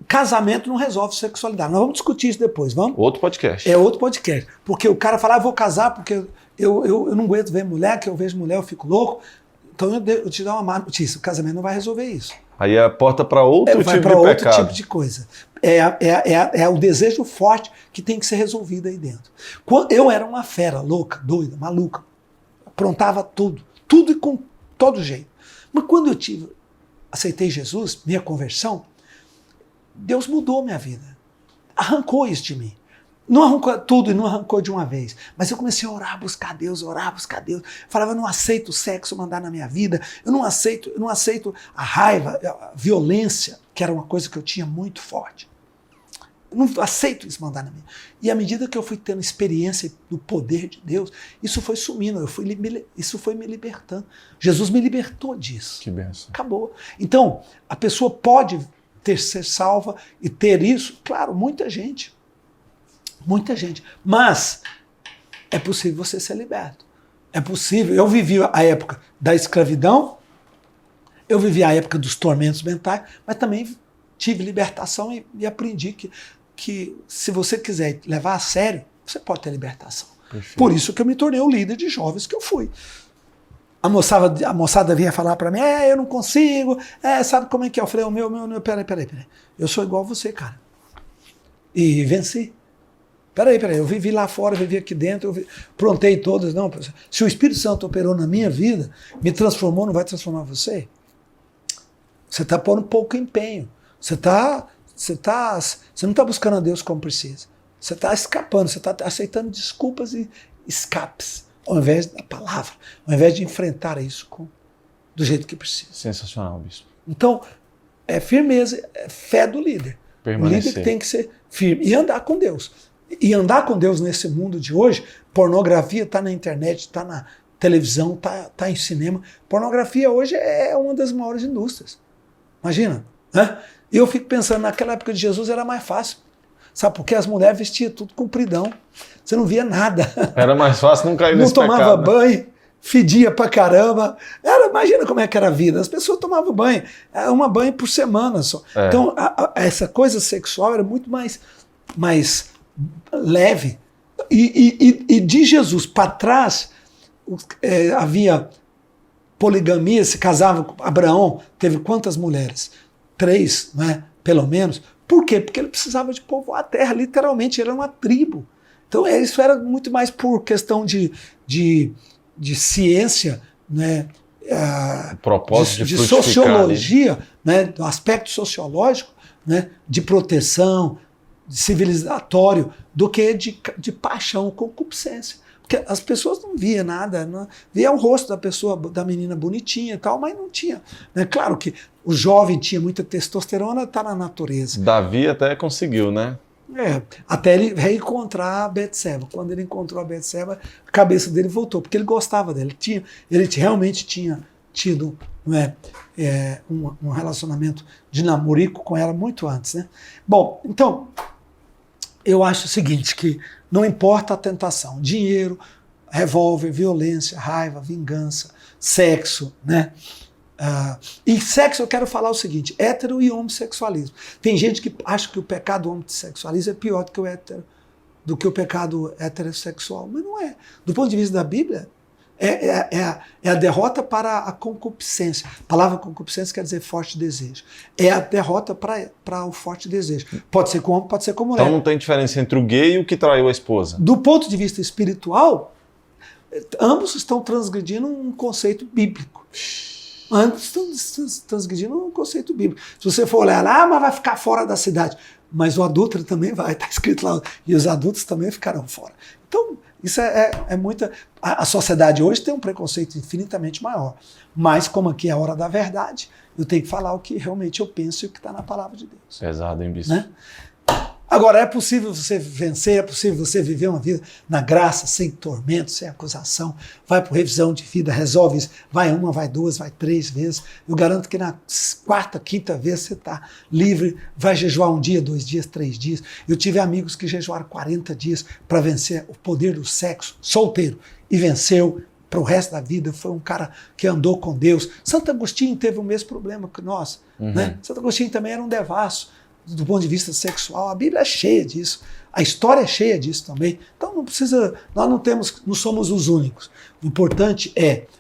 Casamento não resolve sexualidade. Nós vamos discutir isso depois, vamos? Outro podcast. É outro podcast. Porque o cara fala, vou casar porque eu não aguento ver mulher, que eu vejo mulher, eu fico louco. Então eu te dou uma má notícia, o casamento não vai resolver isso. Aí é a porta para outro tipo de pecado. Vai para outro tipo de coisa. É o desejo forte que tem que ser resolvido aí dentro. Eu era uma fera, louca, doida, maluca. Aprontava tudo e com todo jeito. Mas quando eu aceitei Jesus, minha conversão, Deus mudou minha vida. Arrancou isso de mim. Não arrancou tudo e não arrancou de uma vez. Mas eu comecei a orar, buscar Deus. Falava, eu não aceito o sexo mandar na minha vida. Eu não aceito a raiva, a violência, que era uma coisa que eu tinha muito forte. Eu não aceito isso mandar na minha. E à medida que eu fui tendo experiência do poder de Deus, isso foi sumindo, isso foi me libertando. Jesus me libertou disso. Que benção. Acabou. Então, a pessoa pode ser salva e ter isso, claro, muita gente. Muita gente. Mas é possível você ser liberto. É possível. Eu vivi a época da escravidão, eu vivi a época dos tormentos mentais, mas também tive libertação e aprendi que se você quiser levar a sério, você pode ter libertação. Perfeito. Por isso que eu me tornei o líder de jovens que eu fui. A moçada vinha falar para mim, eu não consigo, sabe como é que é? Eu falei, peraí. Eu sou igual a você, cara. E venci. Peraí, eu vivi lá fora, vivi aqui dentro, prontei todas. Não, se o Espírito Santo operou na minha vida, me transformou, não vai transformar você? Você está pondo pouco empenho. Você não está buscando a Deus como precisa. Você está escapando, você está aceitando desculpas e escapes, ao invés da palavra, ao invés de enfrentar isso do jeito que precisa. Sensacional, bispo. Então, é firmeza, é fé do líder. Permanecer. O líder tem que ser firme e andar com Deus. E andar com Deus nesse mundo de hoje, pornografia está na internet, está na televisão, está em cinema. Pornografia hoje é uma das maiores indústrias. Imagina, né? E eu fico pensando, naquela época de Jesus era mais fácil. Sabe, porque as mulheres vestiam tudo compridão. Você não via nada. Era mais fácil não cair nesse pecado. Não tomava banho, fedia pra caramba. Imagina como é que era a vida. As pessoas tomavam banho. Era uma banho por semana só. É. Então, essa coisa sexual era muito mais leve. E de Jesus para trás, havia poligamia, se casava com Abraão, teve quantas mulheres? 3, né? Pelo menos. Por quê? Porque ele precisava de povoar a terra, literalmente, ele era uma tribo. Então isso era muito mais por questão de ciência, né? O propósito de sociologia, né? Do aspecto sociológico, né? De proteção, de civilizatório, do que de paixão, concupiscência. Porque as pessoas não viam nada, via o rosto da pessoa, da menina bonitinha e tal, mas não tinha. Né? Claro que o jovem tinha muita testosterona, está na natureza. Davi até conseguiu, né? Até ele reencontrar a Betseba. Quando ele encontrou a Betseba, a cabeça dele voltou, porque ele gostava dela. Ele realmente tinha tido um relacionamento de namorico com ela muito antes. Né? Bom, então, eu acho o seguinte, que não importa a tentação, dinheiro, revólver, violência, raiva, vingança, sexo, né? E sexo eu quero falar o seguinte, hétero e homossexualismo. Tem gente que acha que o pecado homossexualismo é pior do que o pecado heterossexual, mas não é. Do ponto de vista da Bíblia, é a derrota para a concupiscência. A palavra concupiscência quer dizer forte desejo. É a derrota para o forte desejo. Pode ser com homem, pode ser com mulher. Então não tem diferença entre o gay e o que traiu a esposa. Do ponto de vista espiritual, ambos estão transgredindo um conceito bíblico. Ambos estão transgredindo um conceito bíblico. Se você for olhar lá, mas vai ficar fora da cidade. Mas o adúltero também vai, está escrito lá, e os adultos também ficarão fora. Então, isso é muita... A sociedade hoje tem um preconceito infinitamente maior. Mas, como aqui é a hora da verdade, eu tenho que falar o que realmente eu penso e o que está na palavra de Deus. Pesado, hein, bispo? Né? Agora, é possível você vencer, é possível você viver uma vida na graça, sem tormento, sem acusação. Vai por revisão de vida, resolve isso. Vai 1, vai 2, vai 3 vezes. Eu garanto que na 4ª, 5ª vez você está livre. Vai jejuar 1 dia, 2 dias, 3 dias. Eu tive amigos que jejuaram 40 dias para vencer o poder do sexo, solteiro, e venceu para o resto da vida. Foi um cara que andou com Deus. Santo Agostinho teve o mesmo problema que nós. Né? Santo Agostinho também era um devasso. Do ponto de vista sexual, a Bíblia é cheia disso, a história é cheia disso também. Então nós não somos os únicos. O importante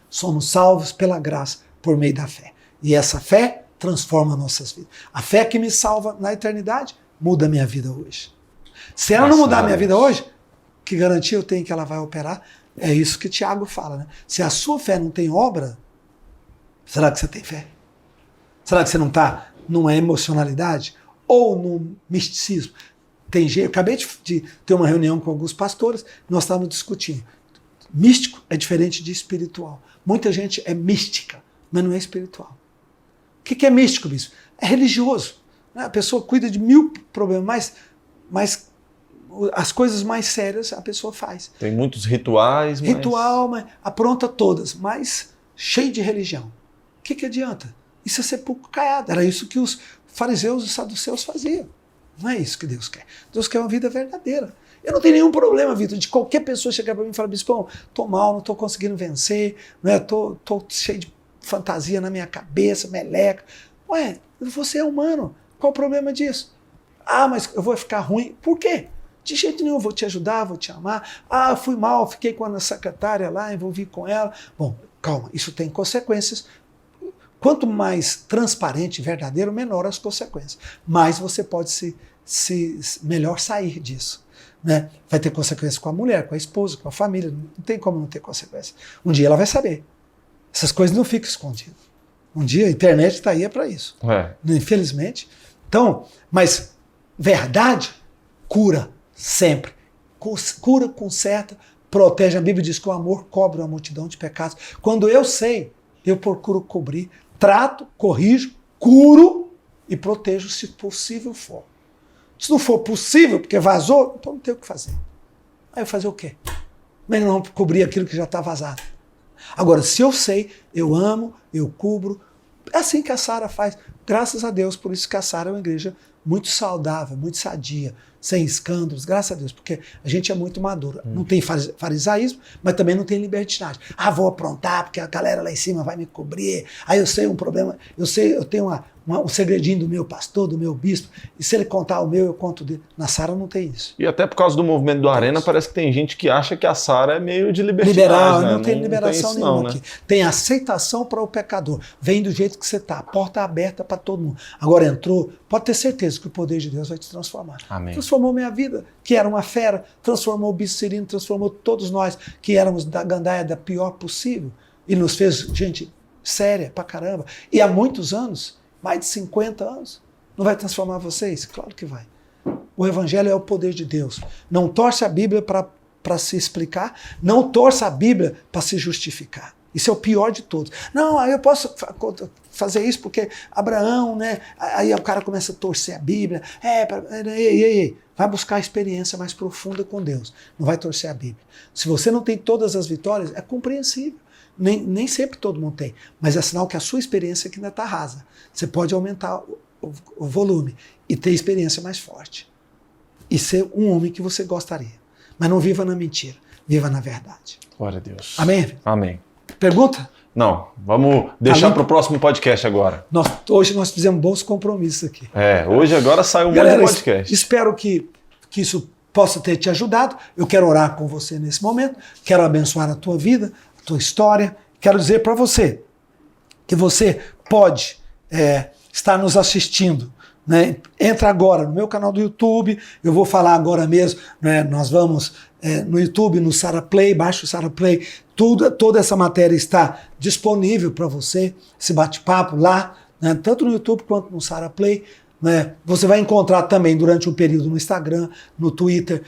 somos salvos pela graça por meio da fé. E essa fé transforma nossas vidas. A fé que me salva na eternidade muda a minha vida hoje. Se ela não mudar a minha vida hoje, que garantia eu tenho que ela vai operar? É isso que Tiago fala, né? Se a sua fé não tem obra, será que você tem fé? Será que você não está numa emocionalidade? Ou no misticismo. Eu acabei de ter uma reunião com alguns pastores, nós estávamos discutindo. Místico é diferente de espiritual. Muita gente é mística, mas não é espiritual. O que é místico, bispo? É religioso. Né? A pessoa cuida de 1000 problemas, mas mas as coisas mais sérias a pessoa faz. Tem muitos rituais, mas... Ritual, mas apronta todas, mas cheio de religião. O que adianta? Isso é sepulcro caiado. Era isso que os fariseus e os saduceus faziam. Não é isso que Deus quer. Deus quer uma vida verdadeira. Eu não tenho nenhum problema, Vitor, de qualquer pessoa chegar para mim e falar, bispão, tô mal, não tô conseguindo vencer, né? tô cheio de fantasia na minha cabeça, meleca. Ué, você é humano. Qual o problema disso? Ah, mas eu vou ficar ruim. Por quê? De jeito nenhum, vou te ajudar, vou te amar. Ah, fui mal, fiquei com a secretária lá, envolvi com ela. Bom, calma, isso tem consequências. Quanto mais transparente e verdadeiro, menor as consequências. Mais você pode melhor sair disso. Né? Vai ter consequências com a mulher, com a esposa, com a família. Não tem como não ter consequências. Um dia ela vai saber. Essas coisas não ficam escondidas. Um dia a internet está aí para isso. Infelizmente. Então, mas verdade cura sempre. Cura, conserta, protege. A Bíblia diz que o amor cobre uma multidão de pecados. Quando eu sei, eu procuro cobrir, trato, corrijo, curo e protejo se possível for. Se não for possível, porque vazou, então não tem o que fazer. Aí eu fazer o quê? Melhor não cobrir aquilo que já está vazado. Agora, se eu sei, eu amo, eu cubro. É assim que a Sara faz. Graças a Deus, por isso que a Sara é uma igreja muito saudável, muito sadia, sem escândalos, graças a Deus, porque a gente é muito maduro. Não tem farisaísmo, mas também não tem libertinagem. Ah, vou aprontar, porque a galera lá em cima vai me cobrir. Aí eu sei um problema, eu tenho um segredinho do meu pastor, do meu bispo, e se ele contar o meu, eu conto dele. Na Sara não tem isso. E até por causa do movimento do Arena, parece que tem gente que acha que a Sara é meio de libertinagem. Liberal, né? não tem liberação isso, nenhuma não, né? aqui. Tem aceitação para o pecador. Vem do jeito que você está, porta aberta para todo mundo. Agora entrou, pode ter certeza que o poder de Deus vai te transformar. Amém. Transformou minha vida, que era uma fera, transformou o Bispo Cirino, transformou todos nós, que éramos da gandaia da pior possível, e nos fez gente séria pra caramba. E há muitos anos, mais de 50 anos, não vai transformar vocês? Claro que vai. O Evangelho é o poder de Deus. Não torce a Bíblia para se explicar, não torça a Bíblia para se justificar. Isso é o pior de todos. Não, aí eu posso fazer isso porque Abraão, né? Aí o cara começa a torcer a Bíblia. Vai buscar a experiência mais profunda com Deus. Não vai torcer a Bíblia. Se você não tem todas as vitórias, é compreensível. Nem sempre todo mundo tem. Mas é sinal que a sua experiência aqui ainda está rasa. Você pode aumentar o volume e ter experiência mais forte. E ser um homem que você gostaria. Mas não viva na mentira. Viva na verdade. Glória a Deus. Amém? Amém. Pergunta? Não, vamos deixar para o próximo podcast agora. Hoje nós fizemos bons compromissos aqui. Hoje agora sai um bom podcast. Espero que isso possa ter te ajudado. Eu quero orar com você nesse momento. Quero abençoar a tua vida, a tua história. Quero dizer para você que você pode estar nos assistindo. Né? Entra agora no meu canal do YouTube, eu vou falar agora mesmo, né? Nós vamos no YouTube, no Sara Play, baixa o Sara Play, toda essa matéria está disponível para você, esse bate-papo lá, né? Tanto no YouTube quanto no Sara Play. Né? Você vai encontrar também durante um período no Instagram, no Twitter.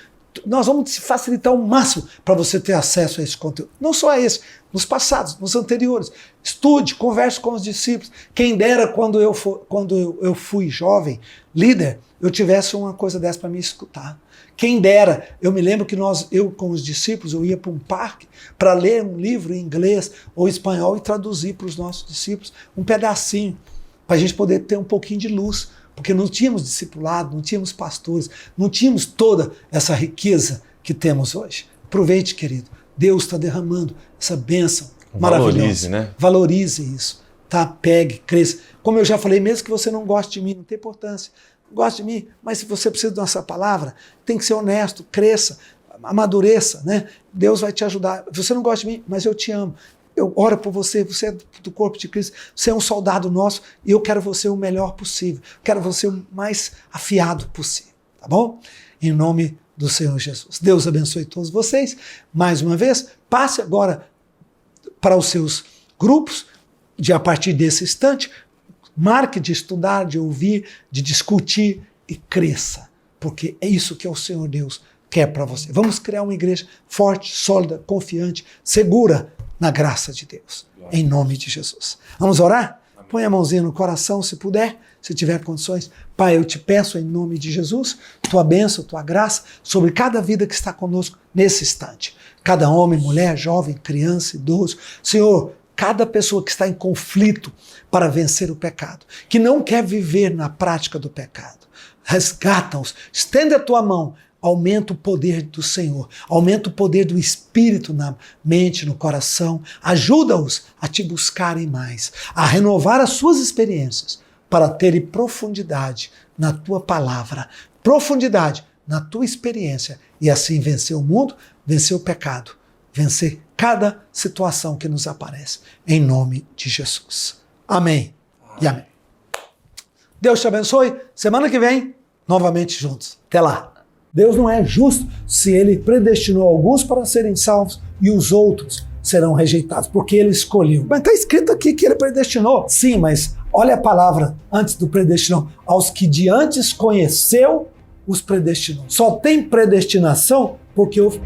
Nós vamos facilitar o máximo para você ter acesso a esse conteúdo. Não só a esse, nos passados, nos anteriores. Estude, converse com os discípulos. Quem dera quando eu fui jovem, líder, eu tivesse uma coisa dessa para me escutar. Quem dera, eu me lembro que eu com os discípulos, eu ia para um parque para ler um livro em inglês ou espanhol e traduzir para os nossos discípulos um pedacinho, para a gente poder ter um pouquinho de luz. Porque não tínhamos discipulado, não tínhamos pastores, não tínhamos toda essa riqueza que temos hoje. Aproveite, querido. Deus está derramando essa bênção maravilhosa. Valorize, né? Valorize isso. Tá? Pegue, cresça. Como eu já falei, mesmo que você não goste de mim, não tem importância. Não goste de mim, mas se você precisa da nossa palavra, tem que ser honesto, cresça, amadureça, né? Deus vai te ajudar. Você não gosta de mim, mas eu te amo. Eu oro por você, você é do corpo de Cristo, você é um soldado nosso e eu quero você o melhor possível. Quero você o mais afiado possível, tá bom? Em nome do Senhor Jesus. Deus abençoe todos vocês. Mais uma vez, passe agora para os seus grupos, a partir desse instante, marque de estudar, de ouvir, de discutir e cresça, porque é isso que o Senhor Deus quer para você. Vamos criar uma igreja forte, sólida, confiante, segura, na graça de Deus, em nome de Jesus. Vamos orar? Põe a mãozinha no coração, se puder. se tiver condições. Pai, eu te peço em nome de Jesus, tua bênção, tua graça sobre cada vida que está conosco nesse instante. Cada homem, mulher, jovem, criança, idoso. Senhor, cada pessoa que está em conflito para vencer o pecado, que não quer viver na prática do pecado. Resgata-os, estende a tua mão, aumenta o poder do Senhor, aumenta o poder do Espírito na mente, no coração, ajuda-os a te buscarem mais, a renovar as suas experiências para terem profundidade na tua palavra, profundidade na tua experiência e assim vencer o mundo, vencer o pecado, vencer cada situação que nos aparece, em nome de Jesus. Amém e amém. Deus te abençoe. Semana que vem, novamente juntos. Até lá. Deus não é justo se ele predestinou alguns para serem salvos e os outros serão rejeitados, porque ele escolheu. Mas está escrito aqui que ele predestinou. Sim, mas olha a palavra antes do predestinou. Aos que de antes conheceu, os predestinou. Só tem predestinação porque houve